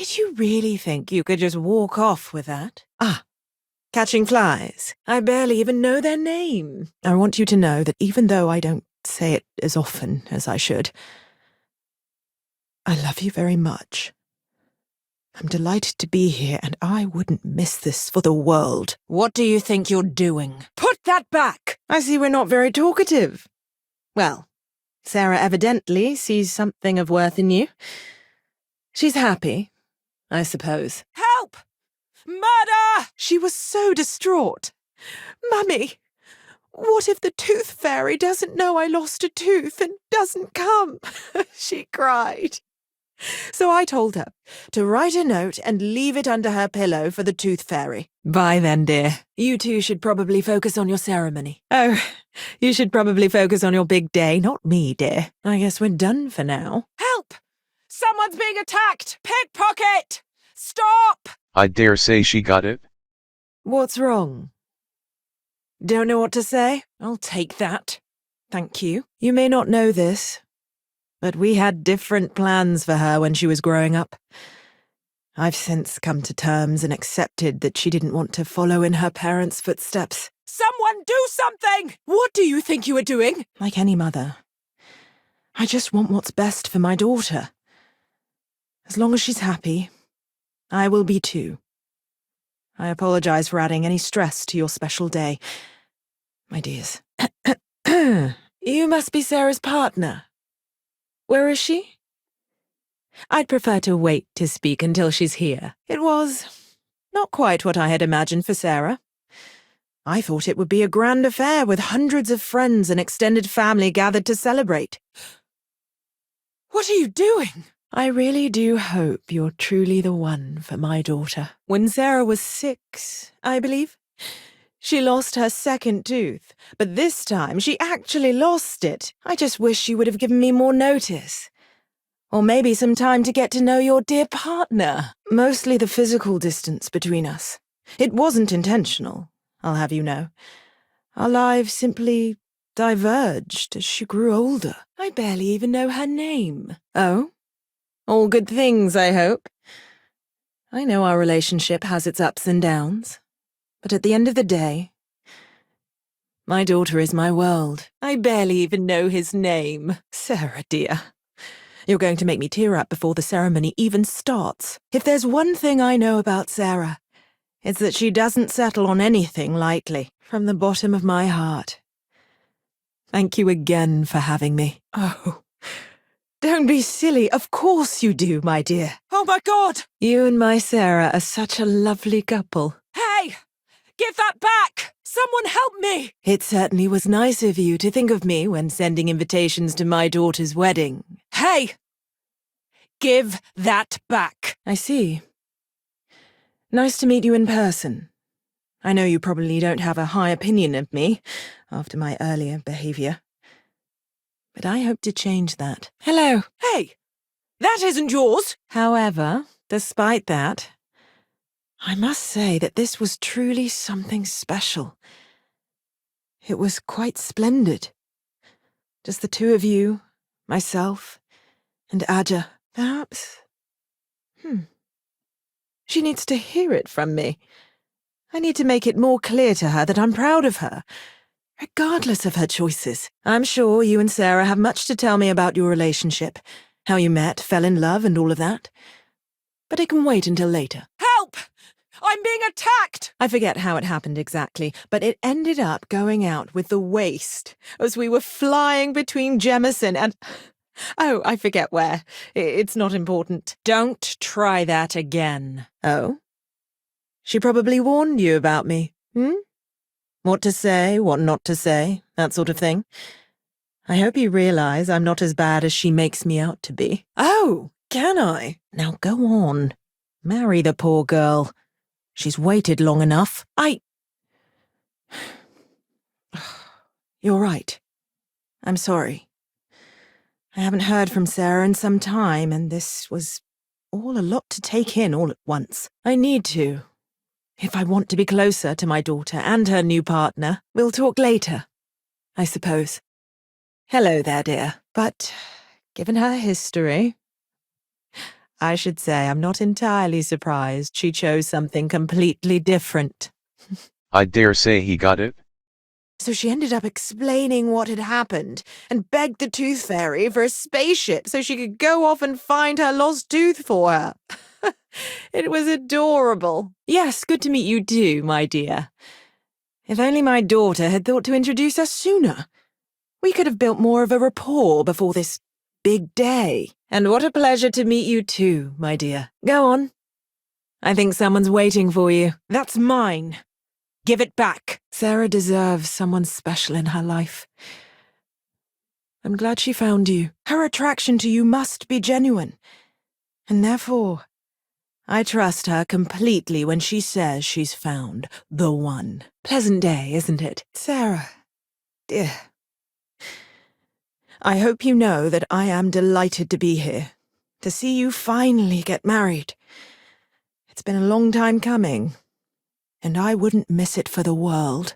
Did you really think you could just walk off with that? Ah, catching flies. I barely even know their name. I want you to know that even though I don't say it as often as I should, I love you very much. I'm delighted to be here, and I wouldn't miss this for the world. What do you think you're doing? Put that back! I see we're not very talkative. Well, Sarah evidently sees something of worth in you. She's happy, I suppose. Help! Murder! She was so distraught. Mummy, what if the tooth fairy doesn't know I lost a tooth and doesn't come? She cried. So I told her to write a note and leave it under her pillow for the tooth fairy. Bye then, dear. You two should probably focus on your ceremony. Oh, you should probably focus on your big day, not me, dear. I guess we're done for now. Help! Someone's being attacked! Pickpocket! Stop! I dare say she got it. What's wrong? Don't know what to say? I'll take that. Thank you. You may not know this, but we had different plans for her when she was growing up. I've since come to terms and accepted that she didn't want to follow in her parents' footsteps. Someone do something! What do you think you are doing? Like any mother, I just want what's best for my daughter. As long as she's happy, I will be too. I apologize for adding any stress to your special day. My dears. You must be Sarah's partner. Where is she? I'd prefer to wait to speak until she's here. It was not quite what I had imagined for Sarah. I thought it would be a grand affair with hundreds of friends and extended family gathered to celebrate. What are you doing? I really do hope you're truly the one for my daughter. When Sarah was 6, I believe, she lost her second tooth, but this time she actually lost it. I just wish you would have given me more notice. Or maybe some time to get to know your dear partner. Mostly the physical distance between us. It wasn't intentional, I'll have you know. Our lives simply diverged as she grew older. I barely even know her name. Oh? All good things, I hope. I know our relationship has its ups and downs, but at the end of the day, my daughter is my world. I barely even know his name. Sarah, dear. You're going to make me tear up before the ceremony even starts. If there's one thing I know about Sarah, it's that she doesn't settle on anything lightly. From the bottom of my heart. Thank you again for having me. Oh, don't be silly. Of course you do, my dear. Oh my God! You and my Sarah are such a lovely couple. Hey! Give that back! Someone help me! It certainly was nice of you to think of me when sending invitations to my daughter's wedding. Hey! Give that back! I see. Nice to meet you in person. I know you probably don't have a high opinion of me after my earlier behavior. But I hope to change that. Hello. Hey! That isn't yours! However, despite that, I must say that this was truly something special. It was quite splendid. Just the two of you, myself, and Aja. Perhaps... She needs to hear it from me. I need to make it more clear to her that I'm proud of her, regardless of her choices. I'm sure you and Sarah have much to tell me about your relationship, how you met, fell in love, and all of that. But it can wait until later. Help! I'm being attacked! I forget how it happened exactly, but it ended up going out with the waist as we were flying between Jemison and... Oh, I forget where. It's not important. Don't try that again. Oh? She probably warned you about me, What to say, what not to say, that sort of thing. I hope you realize I'm not as bad as she makes me out to be. Oh, can I? Now go on. Marry the poor girl. She's waited long enough. You're right. I'm sorry. I haven't heard from Sarah in some time, and this was all a lot to take in all at once. I need to. If I want to be closer to my daughter and her new partner, we'll talk later, I suppose. Hello there, dear. But, given her history, I should say I'm not entirely surprised she chose something completely different. I dare say he got it. So she ended up explaining what had happened and begged the Tooth Fairy for a spaceship so she could go off and find her lost tooth for her. It was adorable. Yes, good to meet you too, my dear. If only my daughter had thought to introduce us sooner. We could have built more of a rapport before this big day. And what a pleasure to meet you too, my dear. Go on. I think someone's waiting for you. That's mine. Give it back. Sarah deserves someone special in her life. I'm glad she found you. Her attraction to you must be genuine. And therefore, I trust her completely when she says she's found the one. Pleasant day, isn't it? Sarah, dear. I hope you know that I am delighted to be here, to see you finally get married. It's been a long time coming, and I wouldn't miss it for the world.